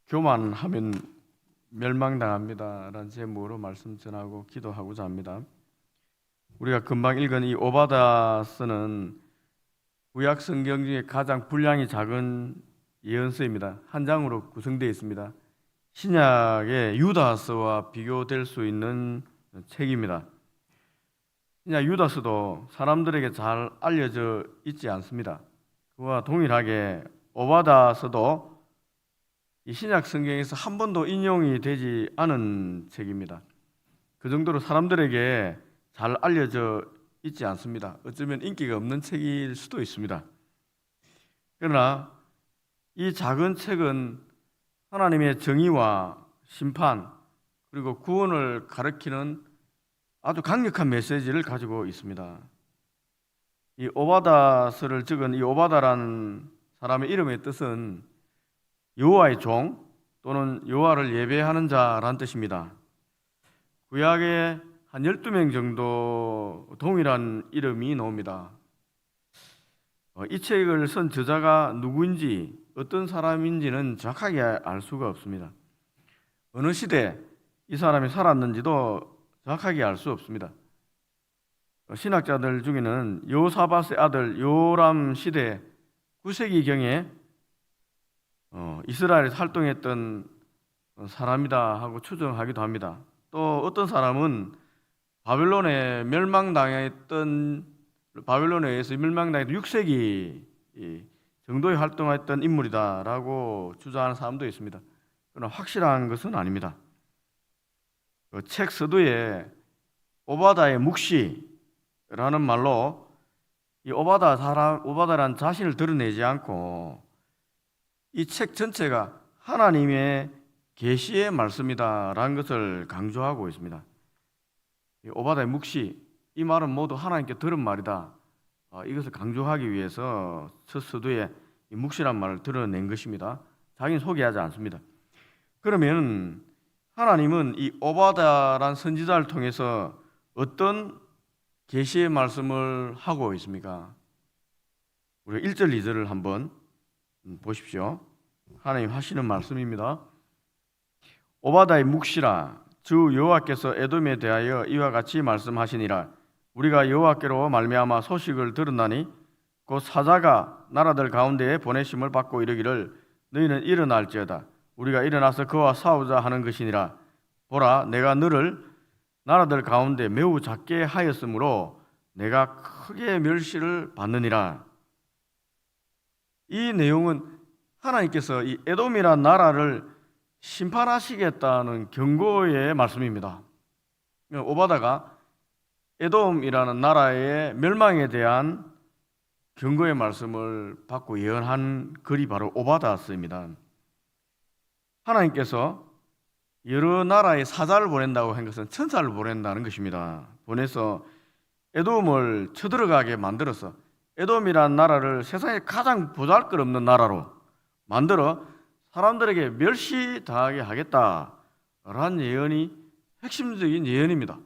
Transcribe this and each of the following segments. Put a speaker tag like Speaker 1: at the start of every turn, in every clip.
Speaker 1: 교만하면 멸망당합니다라는 제목으로 말씀 전하고 기도하고자 합니다. 우리가 금방 읽은 이 오바다서는 구약 성경 중에 가장 분량이 작은 예언서입니다. 한 장으로 구성되어 있습니다. 신약의 유다서와 비교될 수 있는 책입니다. 신약 유다서도 사람들에게 잘 알려져 있지 않습니다. 그와 동일하게 오바다서도 이 신약 성경에서 한 번도 인용이 되지 않은 책입니다. 그 정도로 사람들에게 잘 알려져 있지 않습니다. 어쩌면 인기가 없는 책일 수도 있습니다. 그러나 이 작은 책은 하나님의 정의와 심판 그리고 구원을 가리키는 아주 강력한 메시지를 가지고 있습니다. 이 오바다서를 적은 이 오바다라는 사람의 이름의 뜻은 여호와의 종 또는 여호와를 예배하는 자라는 뜻입니다. 구약에 한 12명 정도 동일한 이름이 나옵니다. 이 책을 쓴 저자가 누구인지 어떤 사람인지는 정확하게 알 수가 없습니다. 어느 시대 이 사람이 살았는지도 정확하게 알 수 없습니다. 신학자들 중에는 여호사밧의 아들 요람 시대 9세기경에 이스라엘에서 활동했던 사람이다 하고 추정하기도 합니다. 또 어떤 사람은 바벨론에 의해서 멸망당했던 6세기 정도에 활동했던 인물이다라고 주장하는 사람도 있습니다. 그러나 확실한 것은 아닙니다. 책 서두에 오바다의 묵시라는 말로 이 오바다란 자신을 드러내지 않고 이 책 전체가 하나님의 계시의 말씀이다라는 것을 강조하고 있습니다. 이 오바다의 묵시, 이 말은 모두 하나님께 들은 말이다. 이것을 강조하기 위해서 첫 서두에 이 묵시란 말을 드러낸 것입니다. 자기는 소개하지 않습니다. 그러면 하나님은 이 오바다란 선지자를 통해서 어떤 계시의 말씀을 하고 있습니까? 우리가 1절, 2절을 한번 보십시오. 하나님 하시는 말씀입니다. 오바다의 묵시라 주 여호와께서 에돔에 대하여 이와 같이 말씀하시니라. 우리가 여호와께로 말미암아 소식을 들었나니 곧 사자가 나라들 가운데에 보내심을 받고 이르기를 너희는 일어날지어다. 우리가 일어나서 그와 싸우자 하는 것이니라. 보라, 내가 너를 나라들 가운데 매우 작게 하였으므로 내가 크게 멸시를 받느니라. 이 내용은 하나님께서 이 에돔이라는 나라를 심판하시겠다는 경고의 말씀입니다. 오바다가 에돔이라는 나라의 멸망에 대한 경고의 말씀을 받고 예언한 글이 바로 오바다서입니다. 하나님께서 여러 나라의 사자를 보낸다고 한 것은 천사를 보낸다는 것입니다. 보내서 에돔을 쳐들어가게 만들어서 에돔이라는 나라를 세상에 가장 보잘것없는 나라로 만들어 사람들에게 멸시당하게 하겠다라는 예언이 핵심적인 예언입니다.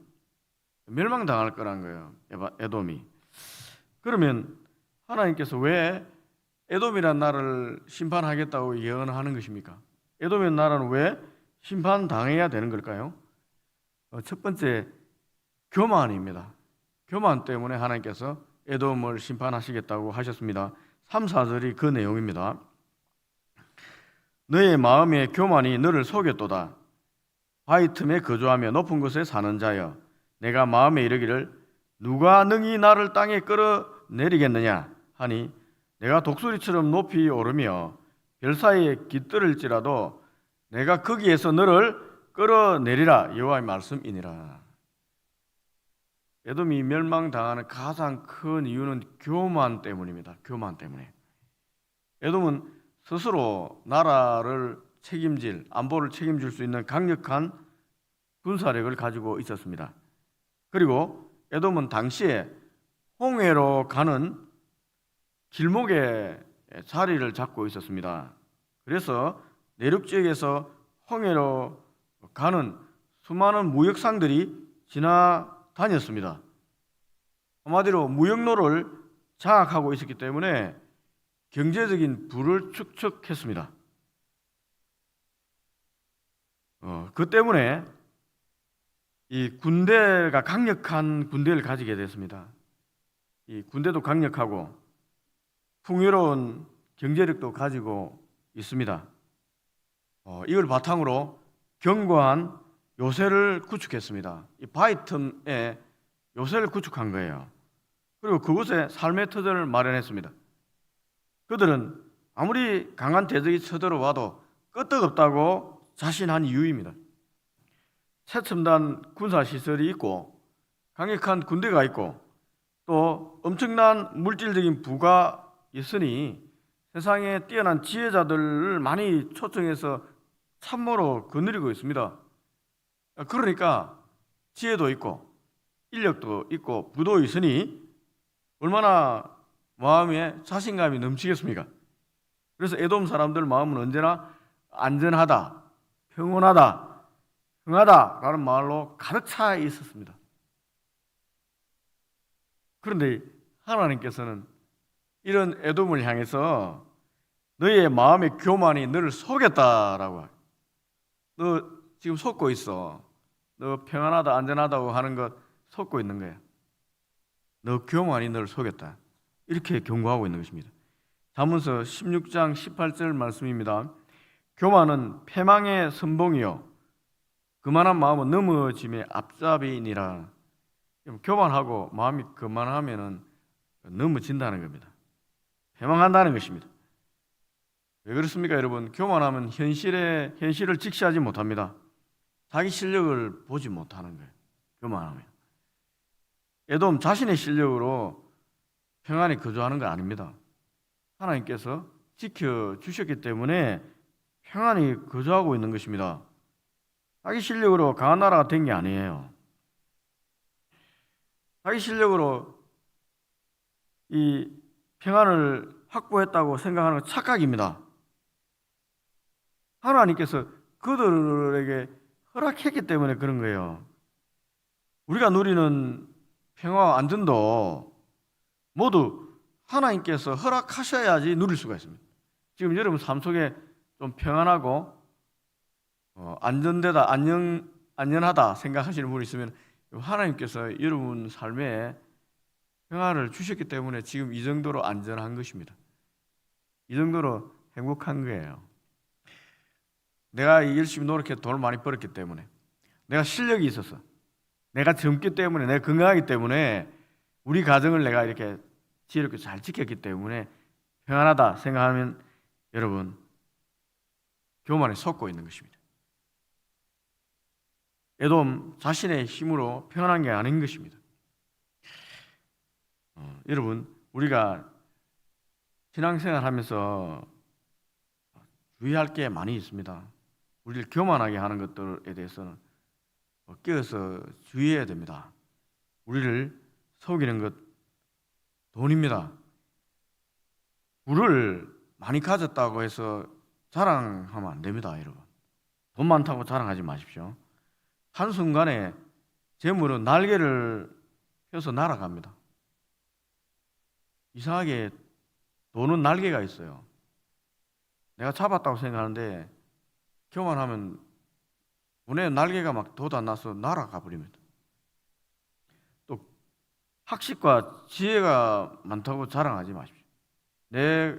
Speaker 1: 멸망당할 거란 거예요, 에돔이. 그러면 하나님께서 왜 에돔이라는 나라를 심판하겠다고 예언하는 것입니까? 에돔이라는 나라는 왜 심판당해야 되는 걸까요? 첫 번째, 교만입니다. 교만 때문에 하나님께서 에돔을 심판하시겠다고 하셨습니다. 3, 4절이 그 내용입니다. 너의 마음의 교만이 너를 속였도다. 바위 틈에 거주하며 높은 곳에 사는 자여, 내가 마음에 이르기를 누가 능히 나를 땅에 끌어내리겠느냐 하니 내가 독수리처럼 높이 오르며 별 사이에 깃들을지라도 내가 거기에서 너를 끌어내리라. 여호와의 말씀이니라. 에돔이 멸망당하는 가장 큰 이유는 교만 때문입니다. 교만 때문에. 에돔은 스스로 나라를 책임질, 안보를 책임질 수 있는 강력한 군사력을 가지고 있었습니다. 그리고 에돔은 당시에 홍해로 가는 길목에 자리를 잡고 있었습니다. 그래서 내륙 지역에서 홍해로 가는 수많은 무역상들이 지나다녔습니다. 한마디로 무역로를 장악하고 있었기 때문에 경제적인 부를 축적했습니다. 그 때문에 이 군대가 강력한 군대를 가지게 됐습니다. 이 군대도 강력하고 풍요로운 경제력도 가지고 있습니다. 이걸 바탕으로 견고한 요새를 구축했습니다. 이 바위틈에 요새를 구축한 거예요. 그리고 그곳에 삶의 터전을 마련했습니다. 그들은 아무리 강한 대적이 쳐들어와도 끄떡없다고 자신한 이유입니다. 최첨단 군사시설이 있고 강력한 군대가 있고 또 엄청난 물질적인 부가 있으니 세상에 뛰어난 지혜자들을 많이 초청해서 참모로 거느리고 있습니다. 그러니까 지혜도 있고 인력도 있고 부도 있으니 얼마나 마음에 자신감이 넘치겠습니까? 그래서 에돔 사람들 마음은 언제나 안전하다, 평온하다, 흥하다라는 말로 가득 차 있었습니다. 그런데 하나님께서는 이런 에돔을 향해서 너희의 마음의 교만이 너를 속였다라고. 너 지금 속고 있어. 너 평안하다, 안전하다고 하는 것 속고 있는 거야. 너 교만이 너를 속였다. 이렇게 경고하고 있는 것입니다. 잠언서 16장 18절 말씀입니다. 교만은 패망의 선봉이요 그만한 마음은 넘어짐의 앞잡이니라. 교만하고 마음이 거만하면은 넘어진다는 겁니다. 패망한다는 것입니다. 왜 그렇습니까, 여러분? 교만하면 현실을 직시하지 못합니다. 자기 실력을 보지 못하는 거예요. 교만하면. 에돔 자신의 실력으로 평안히 거주하는 건 아닙니다. 하나님께서 지켜주셨기 때문에 평안히 거주하고 있는 것입니다. 자기 실력으로 강한 나라가 된 게 아니에요. 자기 실력으로 이 평안을 확보했다고 생각하는 건 착각입니다. 하나님께서 그들에게 허락했기 때문에 그런 거예요. 우리가 누리는 평화와 안전도 모두 하나님께서 허락하셔야지 누릴 수가 있습니다. 지금 여러분 삶 속에 좀 평안하고 안전되다, 안전하다 생각하시는 분이 있으면 하나님께서 여러분 삶에 평화를 주셨기 때문에 지금 이 정도로 안전한 것입니다. 이 정도로 행복한 거예요. 내가 열심히 노력해 돈을 많이 벌었기 때문에, 내가 실력이 있어서, 내가 젊기 때문에, 내가 건강하기 때문에, 우리 가정을 내가 이렇게 지혜롭게 잘 지켰기 때문에 평안하다 생각하면 여러분 교만에 속고 있는 것입니다. 에돔 자신의 힘으로 평안한 게 아닌 것입니다. 여러분 우리가 신앙생활 하면서 주의할 게 많이 있습니다. 우리를 교만하게 하는 것들에 대해서는 끼어서 주의해야 됩니다. 우리를 속이는 것 돈입니다. 부를 많이 가졌다고 해서 자랑하면 안 됩니다, 여러분. 돈 많다고 자랑하지 마십시오. 한순간에 재물은 날개를 펴서 날아갑니다. 이상하게 돈은 날개가 있어요. 내가 잡았다고 생각하는데 교만하면 분에 날개가 막 돋아나서 날아가 버립니다. 또 학식과 지혜가 많다고 자랑하지 마십시오. 내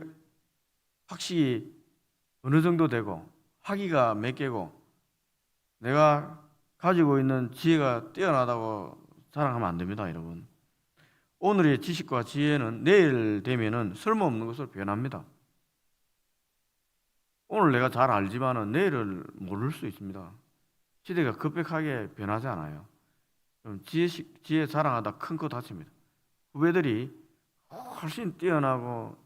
Speaker 1: 학식이 어느 정도 되고 학위가 몇 개고 내가 가지고 있는 지혜가 뛰어나다고 자랑하면 안 됩니다, 여러분. 오늘의 지식과 지혜는 내일 되면은 쓸모없는 것으로 변합니다. 오늘 내가 잘 알지만은 내일을 모를 수 있습니다. 시대가 급격하게 변하지 않아요. 그럼 지혜 자랑하다 큰 거 다칩니다. 후배들이 훨씬 뛰어나고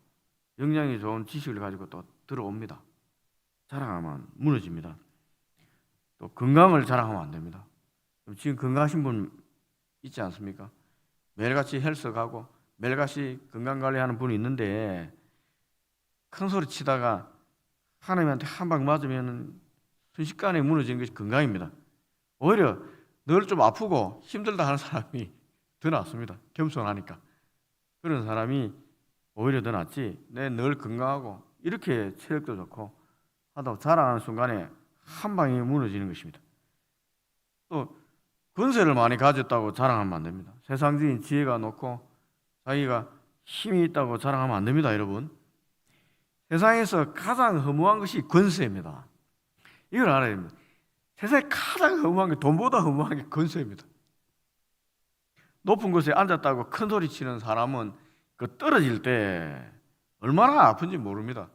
Speaker 1: 영향이 좋은 지식을 가지고 또 들어옵니다. 자랑하면 무너집니다. 또 건강을 자랑하면 안 됩니다. 지금 건강하신 분 있지 않습니까? 매일같이 헬스 가고 매일같이 건강관리하는 분이 있는데 큰 소리 치다가 하나님한테 한 방 맞으면 순식간에 무너지는 것이 건강입니다. 오히려 늘 좀 아프고 힘들다 하는 사람이 더 낫습니다. 겸손하니까. 그런 사람이 오히려 더 낫지. 내 늘 건강하고 이렇게 체력도 좋고 하다고 자랑하는 순간에 한 방에 무너지는 것입니다. 또 권세를 많이 가졌다고 자랑하면 안 됩니다. 세상적인 지혜가 높고 자기가 힘이 있다고 자랑하면 안 됩니다, 여러분. 세상에서 가장 허무한 것이 권세입니다. 이걸 알아야 됩니다. 세상에 가장 허무한 게, 돈보다 허무한 게 권세입니다. 높은 곳에 앉았다고 큰 소리 치는 사람은 그 떨어질 때 얼마나 아픈지 모릅니다.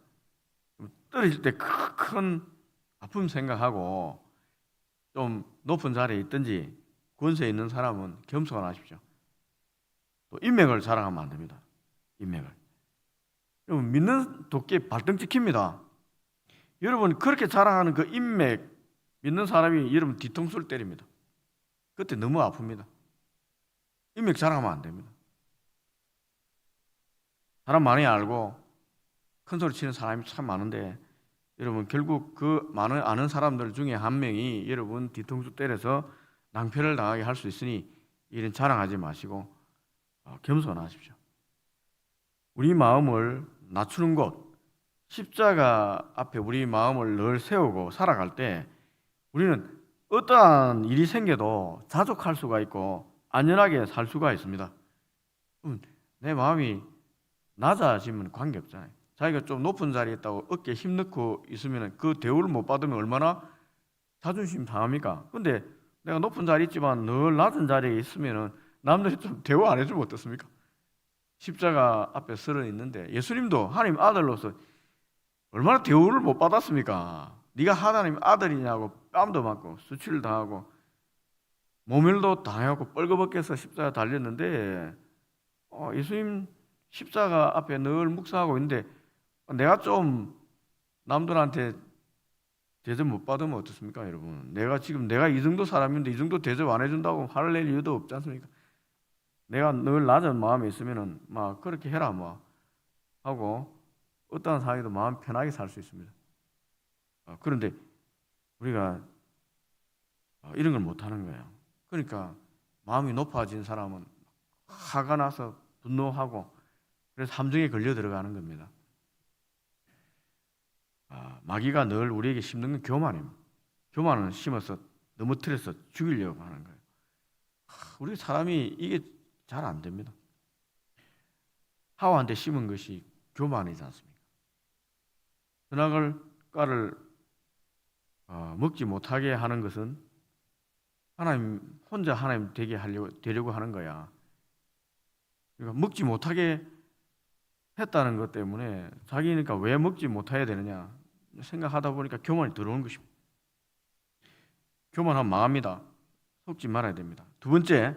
Speaker 1: 떨어질 때 큰 아픔 생각하고 좀 높은 자리에 있든지 권세에 있는 사람은 겸손하십시오. 또 인맥을 자랑하면 안 됩니다. 인맥을. 여러분, 믿는 도끼에 발등 찍힙니다. 여러분, 그렇게 자랑하는 그 인맥, 믿는 사람이 여러분 뒤통수를 때립니다. 그때 너무 아픕니다. 인맥 자랑하면 안 됩니다. 사람 많이 알고 큰 소리 치는 사람이 참 많은데 여러분, 결국 그 많은 아는 사람들 중에 한 명이 여러분 뒤통수 때려서 낭패를 당하게 할 수 있으니 이런 자랑하지 마시고 겸손하십시오. 우리 마음을 낮추는 곳, 십자가 앞에 우리 마음을 늘 세우고 살아갈 때 우리는 어떠한 일이 생겨도 자족할 수가 있고 안전하게 살 수가 있습니다. 내 마음이 낮아지면 관계없잖아요. 자기가 좀 높은 자리에 있다고 어깨에 힘 넣고 있으면 그 대우를 못 받으면 얼마나 자존심 상합니까? 근데 내가 높은 자리에 있지만 늘 낮은 자리에 있으면 남들이 좀 대우 안 해주면 어떻습니까? 십자가 앞에 서려 있는데 예수님도 하나님 아들로서 얼마나 대우를 못 받았습니까? 네가 하나님 아들이냐고 뺨도 맞고 수치를 당하고 모멸도 당하고 뻘거벗겨서 십자가 달렸는데 예수님 십자가 앞에 늘 묵상하고 있는데 내가 좀 남들한테 대접 못 받으면 어떻습니까, 여러분? 내가 이 정도 사람인데 이 정도 대접 안 해준다고 화를 낼 이유도 없지 않습니까? 내가 늘 낮은 마음에 있으면은 막 그렇게 해라 뭐 하고 어떠한 상황에도 마음 편하게 살 수 있습니다. 그런데 우리가 이런 걸 못 하는 거예요. 그러니까 마음이 높아진 사람은 화가 나서 분노하고 그래서 함정에 걸려 들어가는 겁니다. 마귀가 늘 우리에게 심는 건 교만입니다. 교만은 심어서 넘어뜨려서 죽이려고 하는 거예요. 우리 사람이 이게 잘 안 됩니다. 하와한테 심은 것이 교만이지 않습니까? 선악을 가를 먹지 못하게 하는 것은 혼자 하나님 되게 되려고 하는 거야. 그러니까 먹지 못하게 했다는 것 때문에 자기니까 왜 먹지 못해야 되느냐 생각하다 보니까 교만이 들어오는 것입니다. 교만하면 망합니다. 속지 말아야 됩니다. 두 번째,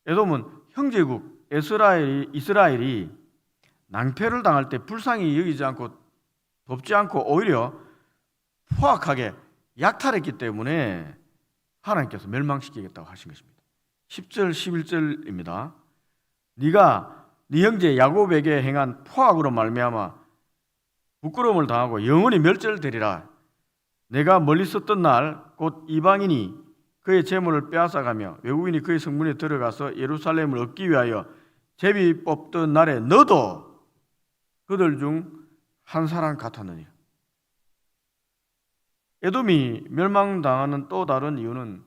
Speaker 1: 에돔은 형제국 이스라엘이 낭패를 당할 때 불쌍히 여기지 않고 돕지 않고 오히려 포악하게 약탈했기 때문에 하나님께서 멸망시키겠다고 하신 것입니다. 10절 11절입니다. 네가 네 형제 야곱에게 행한 포악으로 말미암아 부끄러움을 당하고 영원히 멸절되리라. 내가 멀리 있었던 날 곧 이방인이 그의 재물을 빼앗아가며 외국인이 그의 성문에 들어가서 예루살렘을 얻기 위하여 제비 뽑던 날에 너도 그들 중 한 사람 같았느니라. 에돔이 멸망당하는 또 다른 이유는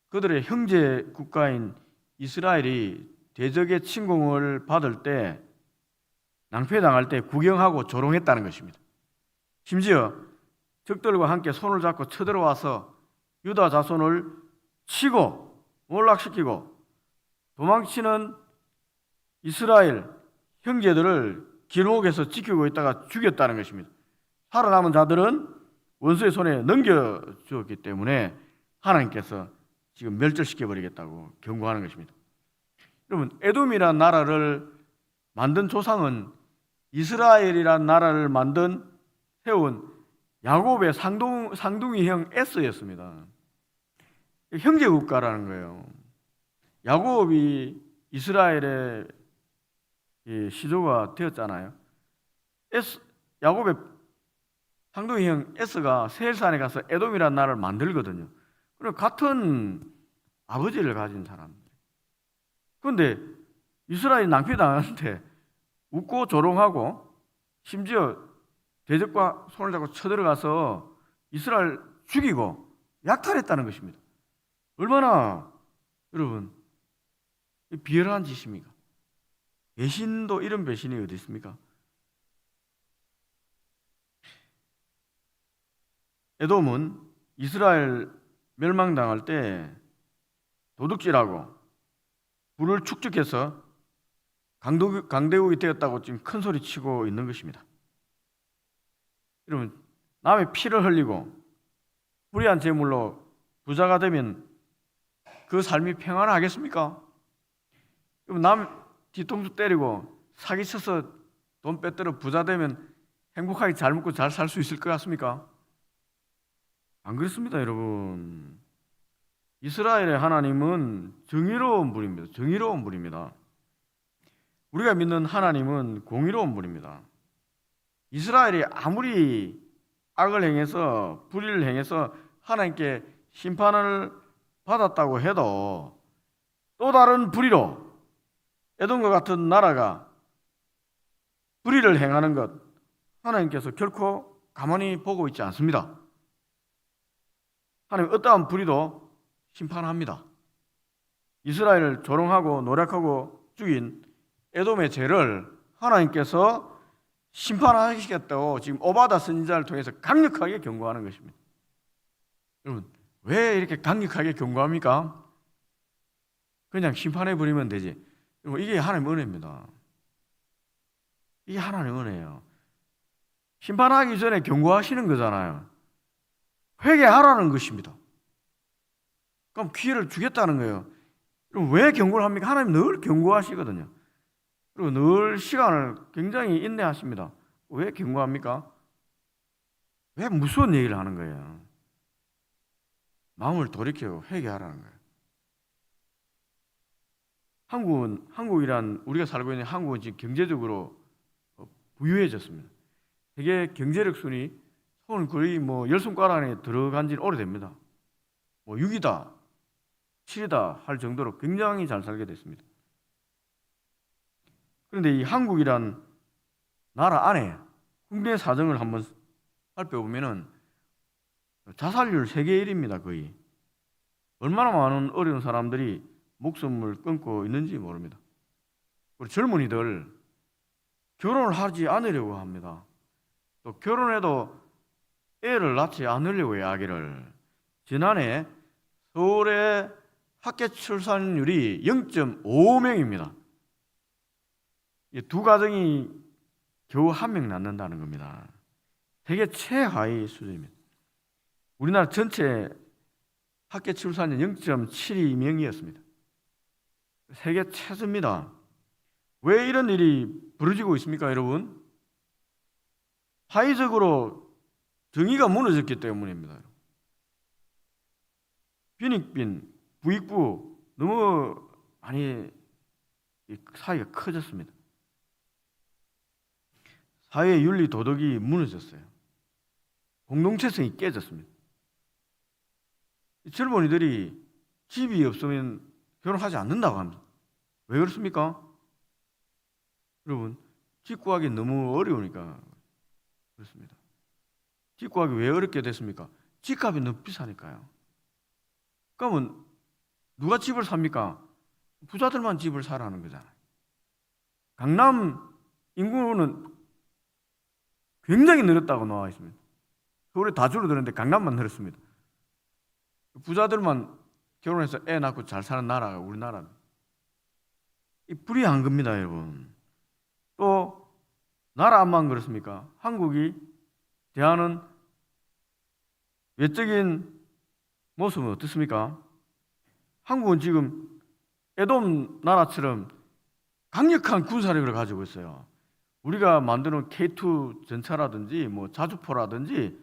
Speaker 1: 그들의 형제 국가인 이스라엘이 대적의 침공을 받을 때 낭패당할 때 구경하고 조롱했다는 것입니다. 심지어 적들과 함께 손을 잡고 쳐들어와서 유다 자손을 치고 몰락시키고 도망치는 이스라엘 형제들을 길목에서 지키고 있다가 죽였다는 것입니다. 살아남은 자들은 원수의 손에 넘겨주었기 때문에 하나님께서 지금 멸절시켜버리겠다고 경고하는 것입니다. 여러분, 에돔이라는 나라를 만든 조상은 이스라엘이라는 나라를 세운 야곱의 상둥이 형 에서였습니다. 형제 국가라는 거예요. 야곱이 이스라엘의 시조가 되었잖아요. 야곱의 상둥이 형 에서가 세일산에 가서 에돔이라는 나라를 만들거든요. 그리고 같은 아버지를 가진 사람들. 그런데 이스라엘이 낭패당하는데 웃고 조롱하고 심지어 대적과 손을 잡고 쳐들어가서 이스라엘 죽이고 약탈했다는 것입니다. 얼마나 여러분 비열한 짓입니까? 배신도 이런 배신이 어디 있습니까? 에돔은 이스라엘 멸망당할 때 도둑질하고 불을 축적해서 강대국이 되었다고 지금 큰 소리 치고 있는 것입니다. 여러분, 남의 피를 흘리고 불의한 재물로 부자가 되면 그 삶이 평안하겠습니까? 남 뒤통수 때리고 사기쳐서 돈 빼들어 부자 되면 행복하게 잘 먹고 잘 살 수 있을 것 같습니까? 안 그렇습니다, 여러분. 이스라엘의 하나님은 정의로운 분입니다. 정의로운 분입니다. 우리가 믿는 하나님은 공의로운 분입니다. 이스라엘이 아무리 악을 행해서 불의를 행해서 하나님께 심판을 받았다고 해도 또 다른 불의로 에돔과 같은 나라가 불의를 행하는 것 하나님께서 결코 가만히 보고 있지 않습니다. 하나님 어떠한 불의도 심판합니다. 이스라엘을 조롱하고 노력하고 죽인 에돔의 죄를 하나님께서 심판하시겠다고 지금 오바다 선지자를 통해서 강력하게 경고하는 것입니다. 여러분, 왜 이렇게 강력하게 경고합니까? 그냥 심판해 버리면 되지. 여러분, 이게 하나님의 은혜입니다. 이게 하나님의 은혜예요. 심판하기 전에 경고하시는 거잖아요. 회개하라는 것입니다. 그럼 기회를 주겠다는 거예요. 그럼 왜 경고를 합니까? 하나님 늘 경고하시거든요. 그리고 늘 시간을 굉장히 인내하십니다. 왜 경고합니까? 왜 무서운 얘기를 하는 거예요? 마음을 돌이켜 회개하라는 거예요. 한국이란 우리가 살고 있는 한국은 지금 경제적으로 부유해졌습니다. 세계 경제력 순위 손 거의 열 손가락 안에 들어간 지는 오래됩니다. 6위다, 7위다 할 정도로 굉장히 잘 살게 됐습니다. 그런데 이 한국이란 나라 안에 국내 사정을 한번 살펴보면은 자살률 세계 1위입니다. 거의. 얼마나 많은 어려운 사람들이 목숨을 끊고 있는지 모릅니다. 우리 젊은이들 결혼을 하지 않으려고 합니다. 또 결혼해도 애를 낳지 않으려고 해요. 아기를. 지난해 서울의 학계 출산율이 0.5명입니다. 두 가정이 겨우 1명 낳는다는 겁니다. 세계 최하위 수준입니다. 우리나라 전체 학계 출산율 0.72명이었습니다. 세계 최저입니다. 왜 이런 일이 벌어지고 있습니까, 여러분? 사회적으로 정의가 무너졌기 때문입니다. 빈익빈, 부익부 너무 많이 사회가 커졌습니다. 사회 윤리 도덕이 무너졌어요. 공동체성이 깨졌습니다. 젊은이들이 집이 없으면 결혼하지 않는다고 합니다. 왜 그렇습니까? 여러분, 집 구하기 너무 어려우니까 그렇습니다. 집 구하기 왜 어렵게 됐습니까? 집값이 너무 비싸니까요. 그러면 누가 집을 삽니까? 부자들만 집을 사라는 거잖아요. 강남 인구는 굉장히 늘었다고 나와 있습니다. 서울에 다 줄어드는데 강남만 늘었습니다. 부자들만 결혼해서 애 낳고 잘 사는 나라가 우리나라입니다. 이 불의한 겁니다, 여러분. 또 나라 안만 그렇습니까? 한국이 대하는 외적인 모습은 어떻습니까? 한국은 지금 에돔 나라처럼 강력한 군사력을 가지고 있어요. 우리가 만드는 K2 전차라든지 자주포라든지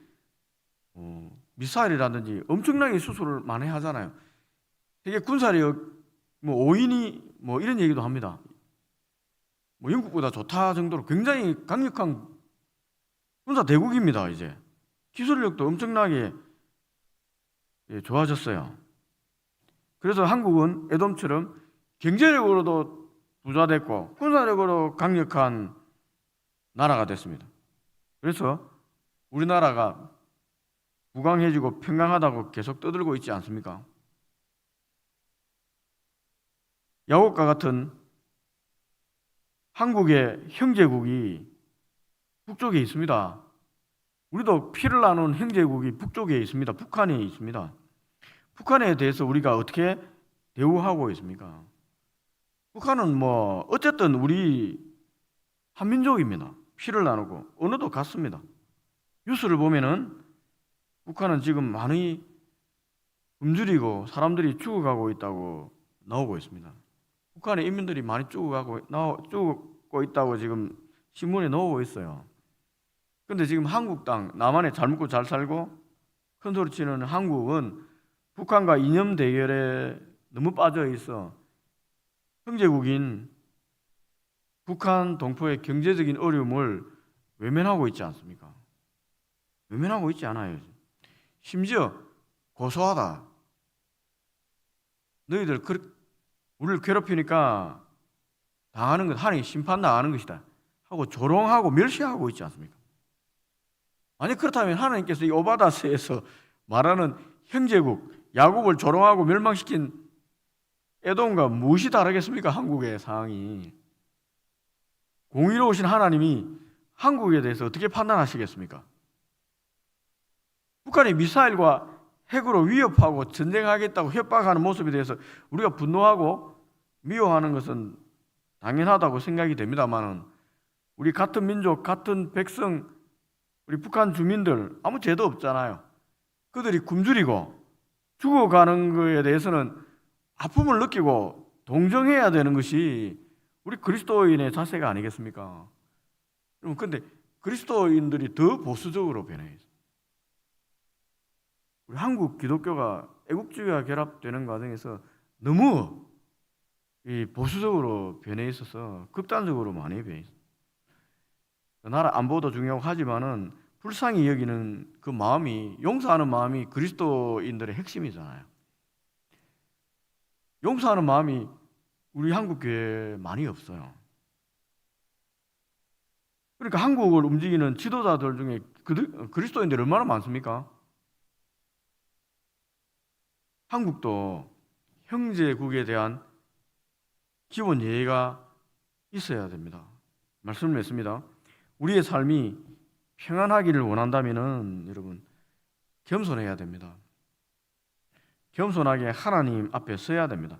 Speaker 1: 미사일이라든지 엄청나게 수출을 많이 하잖아요. 세계 군사력 5인이 이런 얘기도 합니다. 영국보다 좋다 정도로 굉장히 강력한 군사 대국입니다. 이제 기술력도 엄청나게 좋아졌어요. 그래서 한국은 에돔처럼 경제력으로도 부자됐고 군사력으로 강력한 나라가 됐습니다. 그래서 우리나라가 부강해지고 평강하다고 계속 떠들고 있지 않습니까? 야곱과 같은 한국의 형제국이 북쪽에 있습니다. 우리도 피를 나눈 형제국이 북쪽에 있습니다. 북한에 있습니다. 북한에 대해서 우리가 어떻게 대우하고 있습니까? 북한은 뭐 어쨌든 우리 한민족입니다. 피를 나누고 언어도 같습니다. 뉴스를 보면은 북한은 지금 많이 굶주리고 사람들이 죽어가고 있다고 나오고 있습니다. 북한의 인민들이 많이 죽고 있다고 지금 신문에 나오고 있어요. 그런데 지금 한국 땅, 남한에 잘 먹고 잘 살고 큰 소리 치는 한국은 북한과 이념 대결에 너무 빠져 있어 형제국인 북한 동포의 경제적인 어려움을 외면하고 있지 않습니까? 외면하고 있지 않아요. 심지어 고소하다. 너희들 우리를 괴롭히니까 당하는 것, 하나님 심판 당하는 것이다 하고 조롱하고 멸시하고 있지 않습니까? 만약 그렇다면 하나님께서 이 오바다스에서 말하는 형제국 야곱을 조롱하고 멸망시킨 에돔과 무엇이 다르겠습니까? 한국의 상황이. 공의로우신 하나님이 한국에 대해서 어떻게 판단하시겠습니까? 북한이 미사일과 핵으로 위협하고 전쟁하겠다고 협박하는 모습에 대해서 우리가 분노하고 미워하는 것은 당연하다고 생각이 됩니다만은 우리 같은 민족, 같은 백성, 우리 북한 주민들 아무 죄도 없잖아요. 그들이 굶주리고 죽어가는 것에 대해서는 아픔을 느끼고 동정해야 되는 것이 우리 그리스도인의 자세가 아니겠습니까? 그런데 그리스도인들이 더 보수적으로 변해 있어요. 우리 한국 기독교가 애국주의와 결합되는 과정에서 너무 보수적으로 변해 있어서 극단적으로 많이 변해 있어요. 나라 안보도 중요하고 하지만은 불쌍히 여기는 그 마음이, 용서하는 마음이 그리스도인들의 핵심이잖아요. 용서하는 마음이 우리 한국 교회에 많이 없어요. 그러니까 한국을 움직이는 지도자들 중에 그리스도인들이 얼마나 많습니까? 한국도 형제국에 대한 기본 예의가 있어야 됩니다. 말씀을 했습니다. 우리의 삶이 평안하기를 원한다면은 여러분 겸손해야 됩니다. 겸손하게 하나님 앞에 서야 됩니다.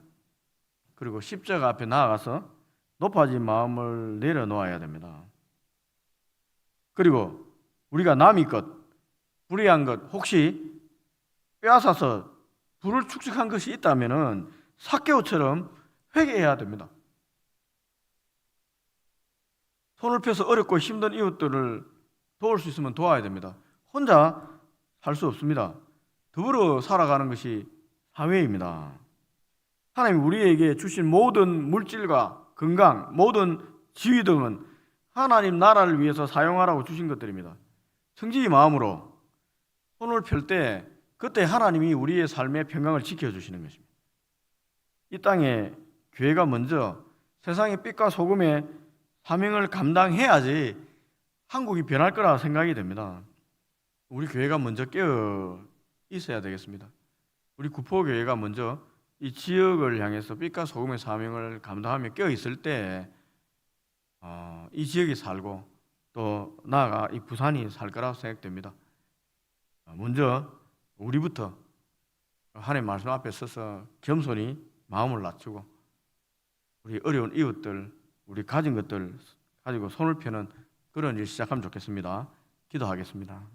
Speaker 1: 그리고 십자가 앞에 나아가서 높아진 마음을 내려놓아야 됩니다. 그리고 우리가 남의 것, 불의한 것 혹시 빼앗아서 불을 축적한 것이 있다면은 삭개오처럼 회개해야 됩니다. 손을 펴서 어렵고 힘든 이웃들을 도울 수 있으면 도와야 됩니다. 혼자 살 수 없습니다. 더불어 살아가는 것이 사회입니다. 하나님 우리에게 주신 모든 물질과 건강, 모든 지위 등은 하나님 나라를 위해서 사용하라고 주신 것들입니다. 성지의 마음으로 손을 펼 때 그때 하나님이 우리의 삶의 평강을 지켜주시는 것입니다. 이 땅에 교회가 먼저 세상의 빛과 소금의 사명을 감당해야지 한국이 변할 거라 생각이 됩니다. 우리 교회가 먼저 깨어 있어야 되겠습니다. 우리 구포교회가 먼저 이 지역을 향해서 빛과 소금의 사명을 감당하며 깨어 있을 때 이 지역이 살고 또 나아가 이 부산이 살 거라고 생각됩니다. 먼저 우리부터 하나님 말씀 앞에 서서 겸손히 마음을 낮추고 우리 어려운 이웃들, 우리 가진 것들 가지고 손을 펴는 그런 일 시작하면 좋겠습니다. 기도하겠습니다.